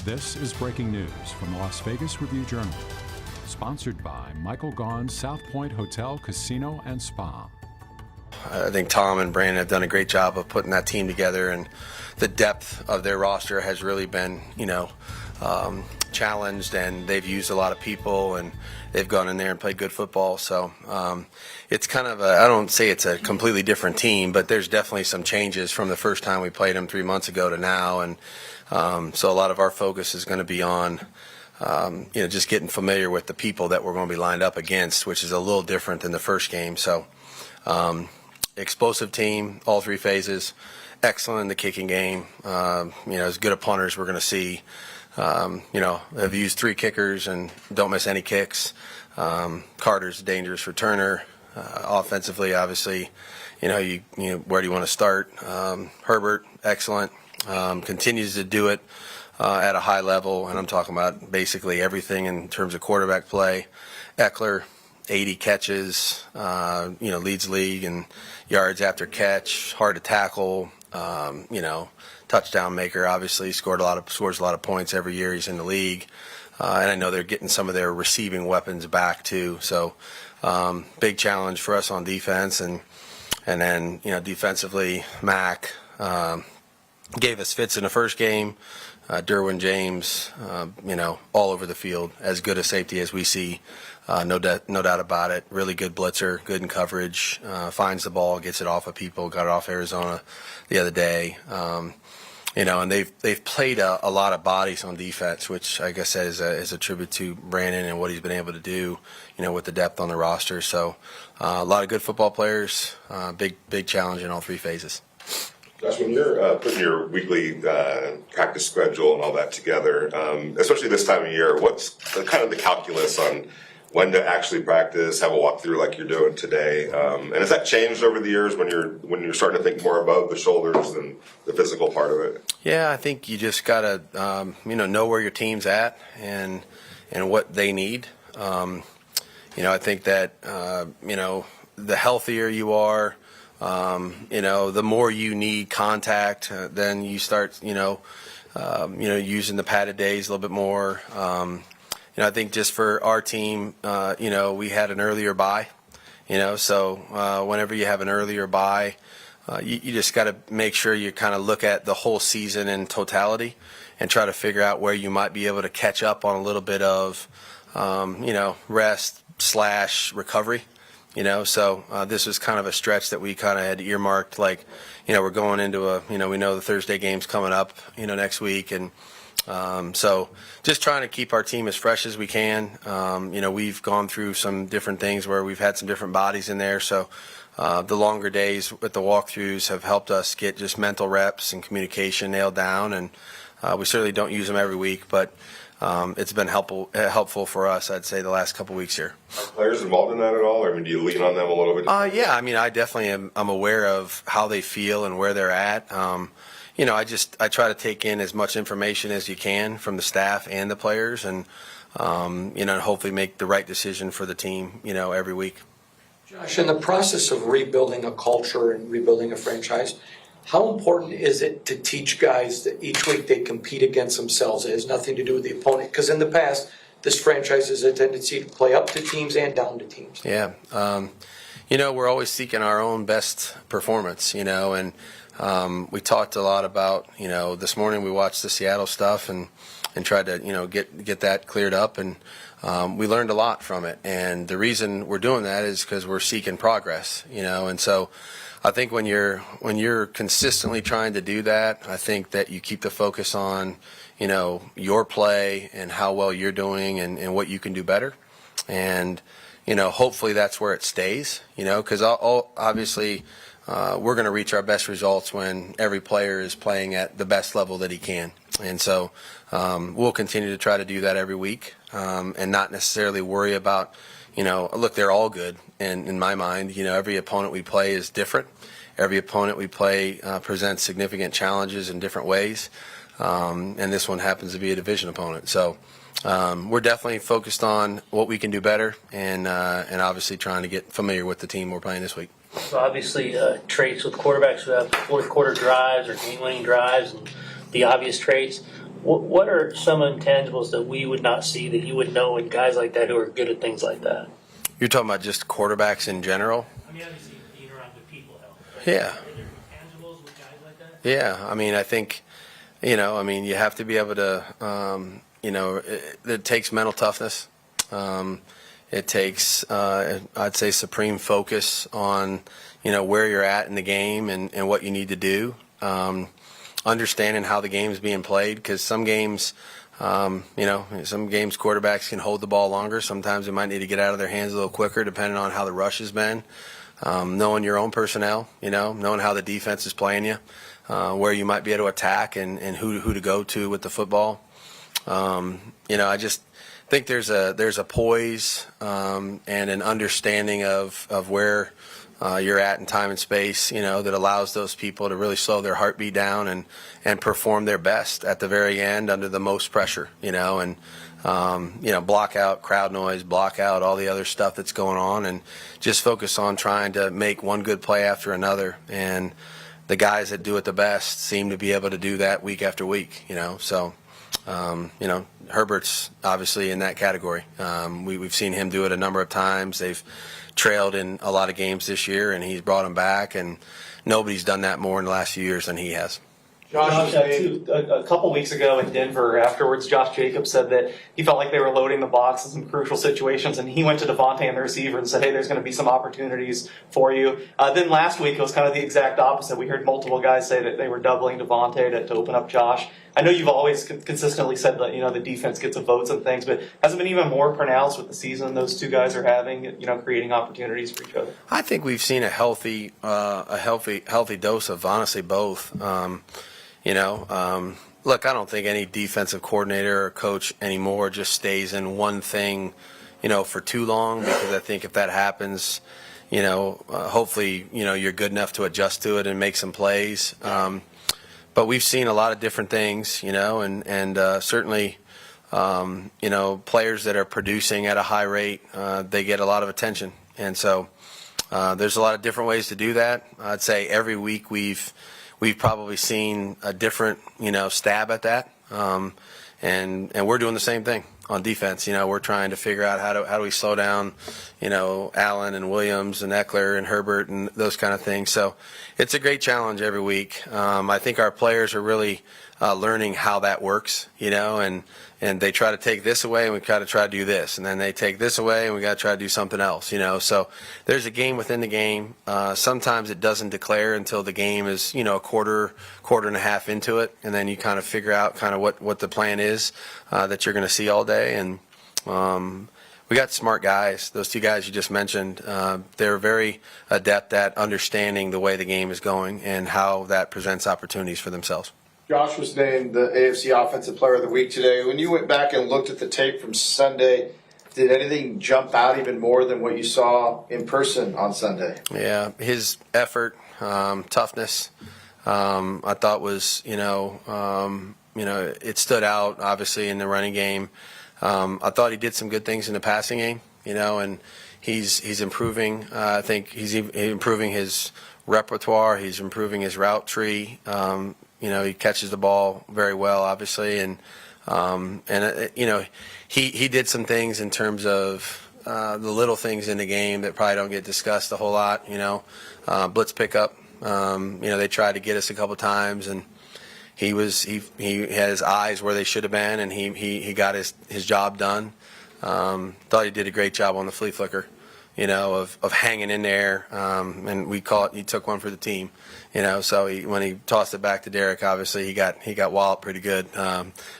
This is breaking news from the Las Vegas Review-Journal, sponsored by Michael Gaughan's South Point Hotel, Casino, and Spa. I think Tom and Brandon have done a great job of putting that team together, and the depth of their roster has really been, challenged, and they've used a lot of people, and they've gone in there and played good football. So it's kind of I don't say it's a completely different team, but there's definitely some changes from the first time we played them 3 months ago to now, and so a lot of our focus is going to be on just getting familiar with the people that we're going to be lined up against, which is a little different than the first game. So explosive team, all three phases, excellent in the kicking game. As good a punters we're going to see. Have used three kickers and don't miss any kicks. Carter's a dangerous returner. Offensively, obviously, where do you want to start? Herbert, excellent. Continues to do it at a high level, and I'm talking about basically everything in terms of quarterback play. Eckler, 80 catches, leads league in yards after catch, hard to tackle, touchdown maker. Obviously, scores a lot of points every year he's in the league, and I know they're getting some of their receiving weapons back too. So, big challenge for us on defense, and then defensively, Mac gave us fits in the first game. Derwin James, all over the field, as good a safety as we see. No doubt about it. Really good blitzer, good in coverage, finds the ball, gets it off of people. Got it off Arizona the other day. And they've played a lot of bodies on defense, which, like I said, is a tribute to Brandon and what he's been able to do, with the depth on the roster. So a lot of good football players. Big challenge in all three phases. Josh, when you're putting your weekly practice schedule and all that together, especially this time of year, what's kind of the calculus on when to actually practice, have a walkthrough like you're doing today? And has that changed over the years when you're starting to think more above the shoulders than the physical part of it? Yeah, I think you just gotta know where your team's at and what they need. I think that the healthier you are, the more you need contact, then you start, using the padded days a little bit more. I think just for our team, we had an earlier bye, so whenever you have an earlier bye, you just got to make sure you kind of look at the whole season in totality and try to figure out where you might be able to catch up on a little bit of, rest/recovery. So this was kind of a stretch that we kind of had earmarked, like, we're going into we know the Thursday game's coming up, next week. And so just trying to keep our team as fresh as we can. We've gone through some different things where we've had some different bodies in there. So the longer days with the walkthroughs have helped us get just mental reps and communication nailed down. And we certainly don't use them every week, but it's been helpful for us, I'd say, the last couple weeks here. Are players involved in that at all? Do you lean on them a little bit? Yeah. I definitely I'm aware of how they feel and where they're at. I try to take in as much information as you can from the staff and the players, and hopefully make the right decision for the team, every week. Josh, in the process of rebuilding a culture and rebuilding a franchise, how important is it to teach guys that each week they compete against themselves? It has nothing to do with the opponent, because in the past, this franchise has a tendency to play up to teams and down to teams. Yeah. We're always seeking our own best performance, and we talked a lot about, this morning we watched the Seattle stuff and tried to, get that cleared up, and we learned a lot from it. And the reason we're doing that is because we're seeking progress, and so I think when you're consistently trying to do that, I think that you keep the focus on, your play and how well you're doing and what you can do better. And, hopefully that's where it stays, because obviously we're going to reach our best results when every player is playing at the best level that he can. And so we'll continue to try to do that every week, and not necessarily worry about, look, they're all good. And in my mind, every opponent we play is different. Every opponent we play presents significant challenges in different ways. And this one happens to be a division opponent. So we're definitely focused on what we can do better, and obviously trying to get familiar with the team we're playing this week. So obviously traits with quarterbacks who have fourth quarter drives or game-winning drives and the obvious traits. What are some intangibles that we would not see that you would know in guys like that who are good at things like that? You're talking about just quarterbacks in general? I mean, obviously being around good people helps. Yeah. Are there intangibles with guys like that? Yeah, I mean, I think, you have to be able to, it takes mental toughness. It takes, I'd say, supreme focus on, where you're at in the game and what you need to do. Understanding how the game is being played, because some games, some games quarterbacks can hold the ball longer. Sometimes they might need to get out of their hands a little quicker, depending on how the rush has been. Knowing your own personnel, knowing how the defense is playing you, where you might be able to attack and who to go to with the football. I just think there's a poise and an understanding of where you're at in time and space, that allows those people to really slow their heartbeat down and perform their best at the very end under the most pressure, and block out crowd noise, block out all the other stuff that's going on, and just focus on trying to make one good play after another. And the guys that do it the best seem to be able to do that week after week, So, Herbert's obviously in that category. We've seen him do it a number of times. They've trailed in a lot of games this year, and he's brought them back, and nobody's done that more in the last few years than he has. Josh, a couple weeks ago in Denver, afterwards, Josh Jacobs said that he felt like they were loading the box in some crucial situations, and he went to Devontae and the receiver and said, hey, there's going to be some opportunities for you. Then last week, it was kind of the exact opposite. We heard multiple guys say that they were doubling Devontae to open up Josh. I know you've always consistently said that, the defense gets the votes and things, but has it been even more pronounced with the season those two guys are having, creating opportunities for each other? I think we've seen a healthy dose of honestly both. Look, I don't think any defensive coordinator or coach anymore just stays in one thing, for too long, because I think if that happens, hopefully, you're good enough to adjust to it and make some plays. But we've seen a lot of different things, and certainly, players that are producing at a high rate, they get a lot of attention. And so there's a lot of different ways to do that. I'd say every week we've probably seen a different, stab at that. And we're doing the same thing on defense. We're trying to figure out how do we slow down, Allen and Williams and Eckler and Herbert and those kind of things. So it's a great challenge every week. I think our players are really learning how that works, and they try to take this away and we got to try to do this, and then they take this away and we got to try to do something else, So there's a game within the game. Sometimes it doesn't declare until the game is, a quarter and a half into it, and then you kind of figure out kind of what the plan is that you're going to see all day. And we got smart guys. Those two guys you just mentioned, they're very adept at understanding the way the game is going and how that presents opportunities for themselves. Josh was named the AFC Offensive Player of the Week today. When you went back and looked at the tape from Sunday, did anything jump out even more than what you saw in person on Sunday? Yeah, his effort, toughness, I thought was, it stood out, obviously, in the running game. I thought he did some good things in the passing game, and he's improving. I think he's improving his repertoire. He's improving his route tree. He catches the ball very well, obviously, and he did some things in terms of the little things in the game that probably don't get discussed a whole lot. Blitz pickup. They tried to get us a couple times, and he had his eyes where they should have been, and he got his job done. Thought he did a great job on the flea flicker, of hanging in there, and we call it. He took one for the team. So when he tossed it back to Derek, obviously he got walloped pretty good.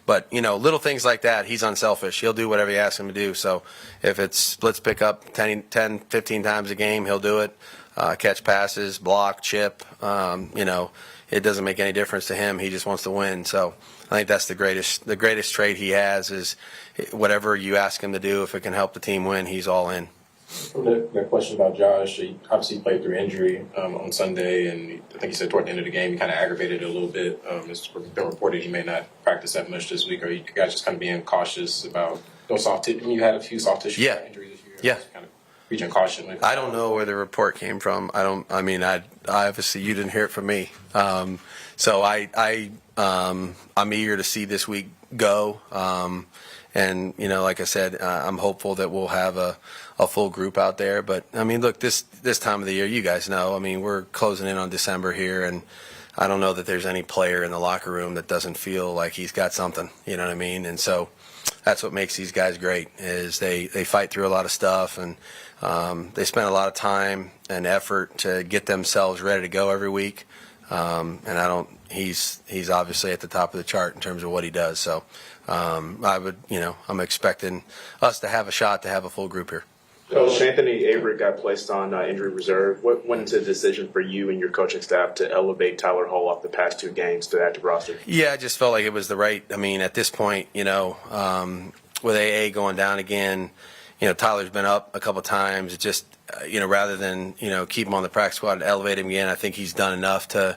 But little things like that, he's unselfish. He'll do whatever you ask him to do. So if it's blitz pick up 10, 15 times a game, he'll do it. Catch passes, block, chip. It doesn't make any difference to him. He just wants to win. So I think that's the greatest trait he has is whatever you ask him to do, if it can help the team win, he's all in. From the question about Josh, he obviously played through injury on Sunday, and I think he said toward the end of the game he kind of aggravated it a little bit. It's been reported he may not practice that much this week. Are you guys just kind of being cautious about those soft tissue? You had a few soft tissue injuries this year. Yeah. Just kind of reaching caution. I don't know where the report came from. I obviously you didn't hear it from me. So I'm eager to see this week go. And like I said, I'm hopeful that we'll have a full group out there. But I mean, look, this time of the year, you guys know. I mean, we're closing in on December here, and I don't know that there's any player in the locker room that doesn't feel like he's got something. You know what I mean? And so that's what makes these guys great. Is they fight through a lot of stuff, and they spend a lot of time and effort to get themselves ready to go every week. And he's obviously at the top of the chart in terms of what he does. So I'm expecting us to have a shot to have a full group here. Coach Anthony Avery got placed on injury reserve. What went into the decision for you and your coaching staff to elevate Tyler Hall off the past 2 games to the active roster? Yeah, I just felt like it was the right. I mean, at this point, with AA going down again, Tyler's been up a couple times. It just, rather than keep him on the practice squad and elevate him again, I think he's done enough to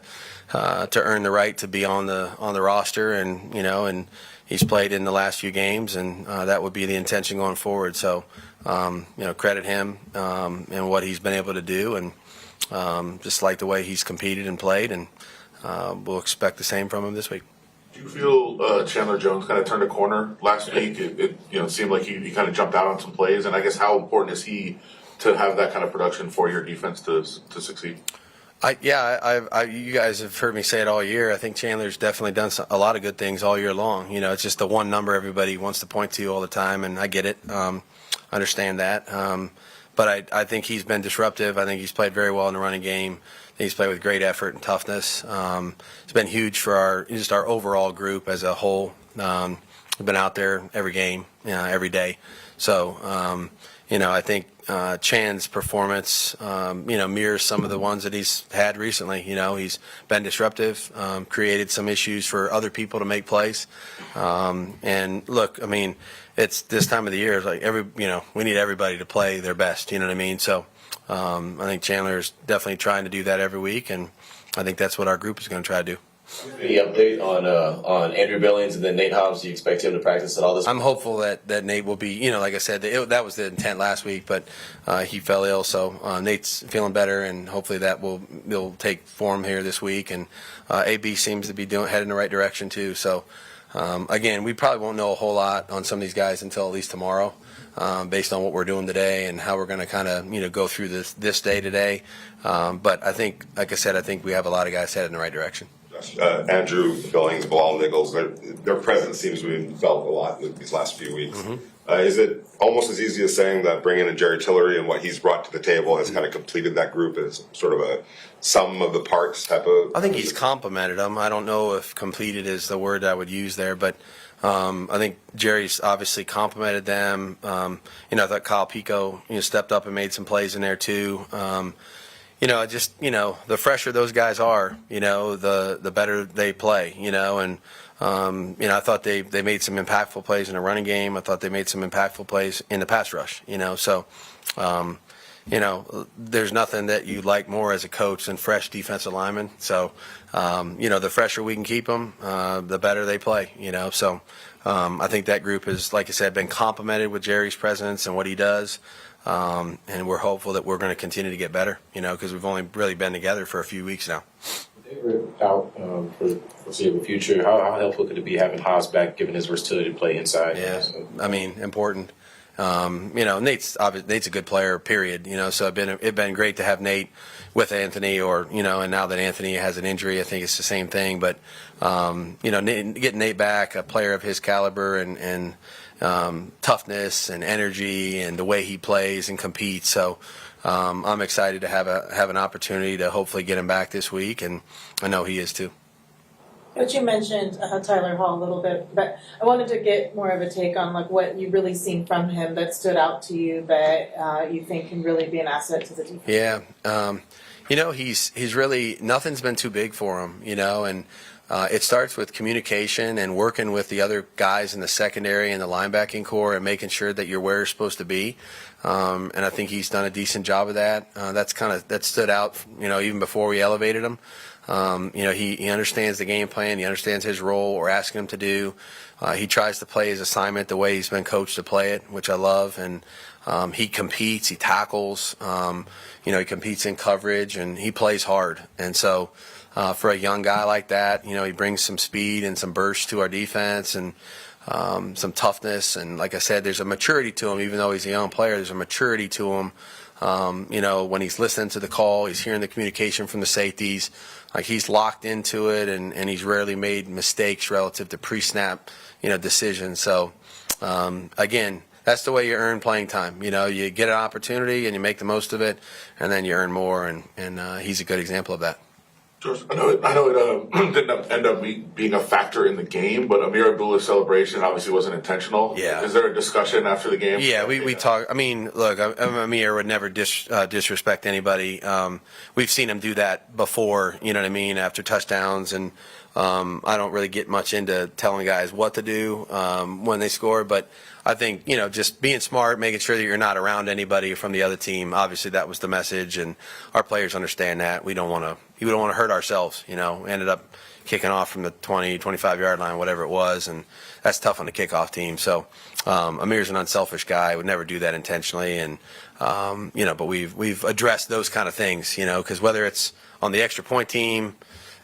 earn the right to be on the roster, and he's played in the last few games, and that would be the intention going forward. So, credit him and what he's been able to do, and just like the way he's competed and played, and we'll expect the same from him this week. Do you feel Chandler Jones kind of turned a corner last week? It seemed like he kind of jumped out on some plays, and I guess how important is he to have that kind of production for your defense to succeed? You guys have heard me say it all year. I think Chandler's definitely done a lot of good things all year long. It's just the one number everybody wants to point to all the time, and I get it. I understand that. But I think he's been disruptive. I think he's played very well in the running game. He's played with great effort and toughness. It's been huge for our overall group as a whole. We've been out there every game, every day. So, I think Chan's performance, mirrors some of the ones that he's had recently. He's been disruptive, created some issues for other people to make plays. And look, I mean, it's this time of the year. It's like we need everybody to play their best. You know what I mean? So I think Chandler's definitely trying to do that every week, and I think that's what our group is going to try to do. Any update on Andrew Billings and then Nate Hobbs? Do you expect him to practice at all this week? I'm hopeful that Nate will be, like I said, that was the intent last week, but he fell ill, so Nate's feeling better, and hopefully that will take form here this week. And AB seems to be heading in the right direction too. So again, we probably won't know a whole lot on some of these guys until at least tomorrow, based on what we're doing today and how we're going to kind of go through this day today. But I think, like I said, I think we have a lot of guys headed in the right direction. Andrew Billings, Bilal Nichols, their presence seems to be felt a lot these last few weeks. Mm-hmm. Is it almost as easy as saying that bringing in Jerry Tillery and what he's brought to the table has kind of completed that group as sort of a sum of the parts type of? I think he's complemented them. I don't know if completed is the word I would use there, but I think Jerry's obviously complimented them. I thought Kyle Pico stepped up and made some plays in there too. The fresher those guys are, the better they play, and, I thought they made some impactful plays in the running game. I thought they made some impactful plays in the pass rush, so, there's nothing that you like more as a coach than fresh defensive linemen. So, the fresher we can keep them, the better they play, so, I think that group has, like I said, been complimented with Jerry's presence and what he does. And we're hopeful that we're going to continue to get better, because we've only really been together for a few weeks now. They were out for the foreseeable future. How helpful could it be having Haas back, given his versatility to play inside? Yeah, I mean, important. Nate's a good player, period. So it's been great to have Nate with Anthony, and now that Anthony has an injury, I think it's the same thing. But getting Nate back, a player of his caliber and toughness and energy and the way he plays and competes. So I'm excited to have an opportunity to hopefully get him back this week, and I know he is too. Coach, you mentioned Tyler Hall a little bit, but I wanted to get more of a take on what you've really seen from him that stood out to you that you think can really be an asset to the defense. Yeah, he's really, nothing's been too big for him, and it starts with communication and working with the other guys in the secondary and the linebacking core and making sure that you're where you're supposed to be. And I think he's done a decent job of that. That stood out, even before we elevated him. He understands the game plan. He understands his role, what we're asking him to do. He tries to play his assignment the way he's been coached to play it, which I love. And he competes, he tackles, he competes in coverage, and he plays hard. And so for a young guy like that. You know, he brings some speed and some burst to our defense and some toughness. And like I said, there's a maturity to him, even though he's a young player. There's a maturity to him. You know, when he's listening to the call, he's hearing the communication from the safeties. Like he's locked into it, and he's rarely made mistakes relative to pre-snap, you know, decisions. So again, that's the way you earn playing time. You know, you get an opportunity and you make the most of it, and then you earn more. And he's a good example of that. George, I know it didn't end up being a factor in the game, but Amir Abdullah's celebration obviously wasn't intentional. Yeah. Is there a discussion after the game? Yeah, we talk. I mean, look, Amir would never disrespect anybody. We've seen him do that before. You know what I mean? After touchdowns, and I don't really get much into telling guys what to do when they score, but I think, you know, just being smart, making sure that you're not around anybody from the other team. Obviously, that was the message, and our players understand that. We don't want to hurt ourselves. You know, we ended up kicking off from the 20, 25-yard line, whatever it was, and that's tough on the kickoff team. So Amir's an unselfish guy. Would never do that intentionally, and you know, but we've addressed those kind of things. You know, because whether it's on the extra point team,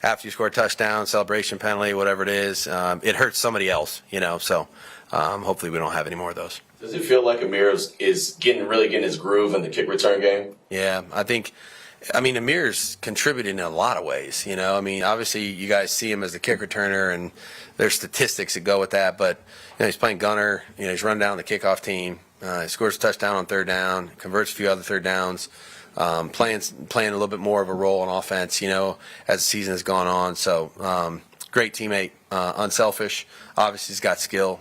after you score a touchdown, celebration penalty, whatever it is, it hurts somebody else. You know, so. Hopefully we don't have any more of those. Does it feel like Amir is getting his groove in the kick return game? Yeah, I mean, Amir's contributed in a lot of ways. You know, I mean, obviously you guys see him as the kick returner, and there's statistics that go with that. But you know, he's playing gunner. You know, he's run down the kickoff team. He scores a touchdown on third down, converts a few other third downs. Playing a little bit more of a role on offense. You know, as the season has gone on. So great teammate, unselfish. Obviously, he's got skill,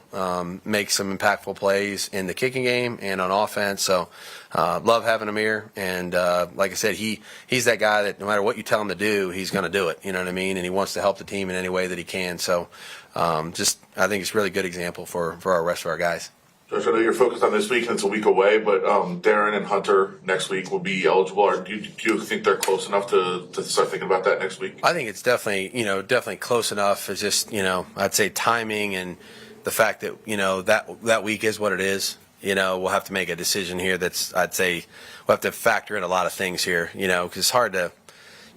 makes some impactful plays in the kicking game and on offense. So, love having Amir. And like I said, he's that guy that no matter what you tell him to do, he's going to do it. You know what I mean? And he wants to help the team in any way that he can. So, I think it's a really good example for our rest of our guys. Josh, I know you're focused on this week and it's a week away, but Darren and Hunter next week will be eligible. Or do you think they're close enough to start thinking about that next week? I think it's definitely close enough. It's just, you know, I'd say timing and the fact that, you know, that week is what it is. You know, we'll have to make a decision here I'd say we'll have to factor in a lot of things here, you know, because it's hard to,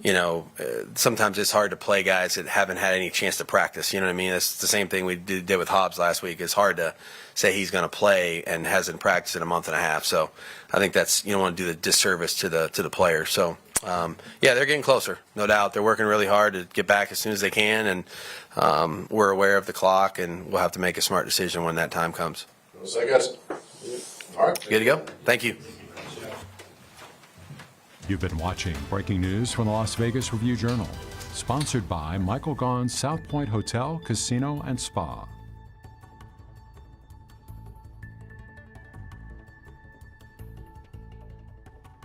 you know, sometimes it's hard to play guys that haven't had any chance to practice. You know what I mean? It's the same thing we did with Hobbs last week. It's hard to say he's going to play and hasn't practiced in a month and a half. So I think you don't want to do the disservice to the player. So yeah, they're getting closer, no doubt. They're working really hard to get back as soon as they can, and we're aware of the clock, and we'll have to make a smart decision when that time comes. So I guess. All right. Good to go. Thank you. You've been watching Breaking News from the Las Vegas Review-Journal, sponsored by Michael Gaughan's South Point Hotel, Casino, and Spa.